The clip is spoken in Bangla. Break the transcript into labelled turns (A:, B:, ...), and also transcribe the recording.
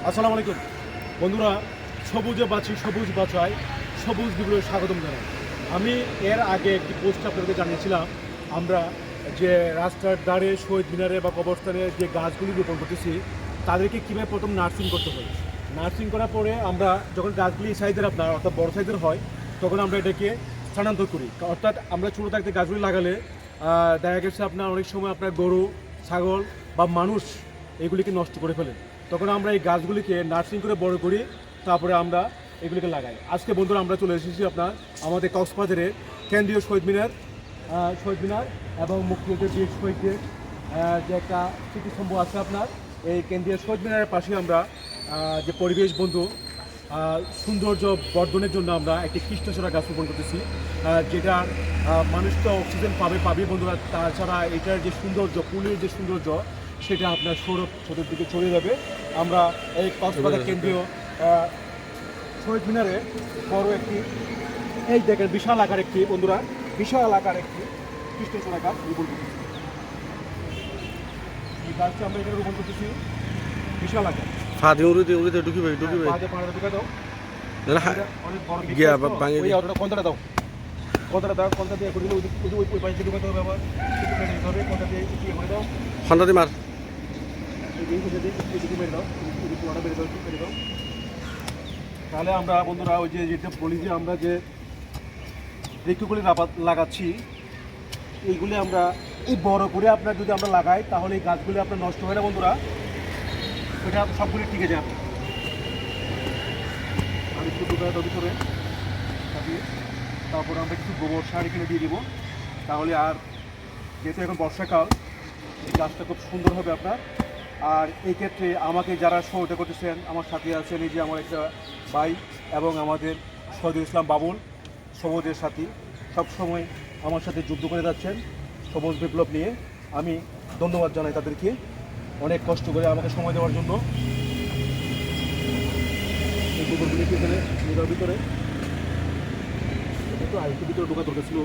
A: আসসালামু আলাইকুম বন্ধুরা, সবুজে বাঁচি সবুজ বাঁচাই সবুজ দ্বীপে স্বাগতম জানাই। আমি এর আগে একটি পোস্ট আপনাদেরকে জানিয়েছিলাম আমরা যে রাস্তার ধারে শহীদ মিনারে বা কবরস্থানে যে গাছগুলি রোপণ করতেছি তাদেরকে কীভাবে প্রথম নার্সিং করতে হয়। নার্সিং করার পরে আমরা যখন গাছগুলি সাইজের আপনার অর্থাৎ বড় সাইজের হয় তখন আমরা এটাকে স্থানান্তর করি। অর্থাৎ আমরা ছোটো থাকতে গাছগুলি লাগালে দেখা গেছে আপনার অনেক সময় আপনার গরু ছাগল বা মানুষ এগুলিকে নষ্ট করে ফেলে। তখন আমরা এই গাছগুলিকে নার্সিং করে বড় করি, তারপরে আমরা এগুলিকে লাগাই। আজকে বন্ধুরা আমরা চলে এসেছি আপনার আমাদের কক্সবাজারের কেন্দ্রীয় শহীদ মিনার এবং মুক্তিযুদ্ধের বীর শহীদদের যে একটা স্মৃতিস্তম্ভ আছে আপনার এই কেন্দ্রীয় শহীদ মিনারের পাশে আমরা যে পরিবেশ বন্ধু সৌন্দর্য বর্ধনের জন্য আমরা একটি কৃষ্ণচূড়া গাছ রোপণ করতেছি, যেটা মানুষ তো অক্সিজেন পাবে বন্ধুরা, তাছাড়া এটার যে সৌন্দর্য ফুলের যে সৌন্দর্য সেটা আপনার সৌরভ চতুর্দিকে ছড়িয়ে যাবে। আমরা এই কক্সবাজার কেন্দ্রীয় শহীদ মিনারে বড় একটি এই দেখেন বিশাল আকার একটি বন্ধুরা বিশাল আকার একটি কৃষ্ণচূড়া গাছ রোপণ করতেছি। এই গাছটা আমরা এখানে রোপণ করতেছি বিশাল আকার।
B: ফাদে উড়িতে ঢুকিবে
A: ঢুকে দাও অনেক বড়
B: গিয়া ভাঙে
A: ওই কোনটা দাও কোনটা দিয়ে করে দিলে ওই পাশে ঢুকাতে হবে আবার হবে কোনটা দিয়ে ইয়ে করে দাও
B: খন্ডাতে মার
A: তাহলে আমরা বন্ধুরা ওই যে যেটা বলি যে আমরা যে বৃক্ষগুলি লাগাচ্ছি এইগুলি আমরা এই বড় করে আপনার যদি আমরা লাগাই তাহলে এই গাছগুলি আপনার নষ্ট হয় না বন্ধুরা, ওইটা সবগুলি টিকে যায়। আর একটু ভিতরে তারপরে আমরা একটু গোবর সার এখানে দিয়ে দিব, তাহলে আর যেহেতু এখন বর্ষাকাল এই গাছটা খুব সুন্দর হবে আপনার। আর এই ক্ষেত্রে আমাকে যারা সহযোগিতা করতেছেন আমার সাথে আছেন এই যে আমার একটা ভাই এবং আমাদের শহীদুল ইসলাম বাবুল সবুজের সাথী সবসময় আমার সাথে যুদ্ধ করে যাচ্ছেন সবুজ বিপ্লব নিয়ে। আমি ধন্যবাদ জানাই তাদেরকে অনেক কষ্ট করে আমাকে সময় দেওয়ার জন্য। এই গোবরগুলি ভিতরে ভিতরে একটু আরেকটু ভিতরে ঢোকা দরকার ছিল।